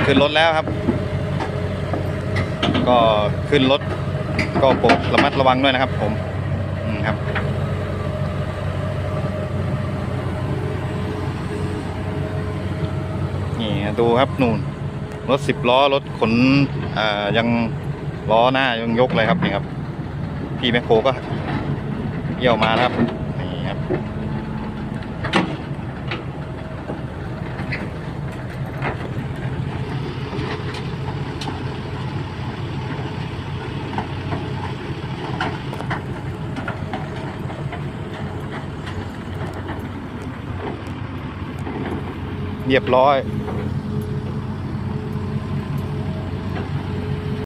ขึ้นรถแล้วครับก็ขึ้นรถก็โปรดระมัดระวังด้วยนะครับผมครับนี่ดูครับนู่นรถ10 ล้อรถขนยังล้อหน้ายังยกเลยครับนี่ครับพี่แมคโครก็เยี่ยวมาแล้วครับนี่ครับเรียบร้อย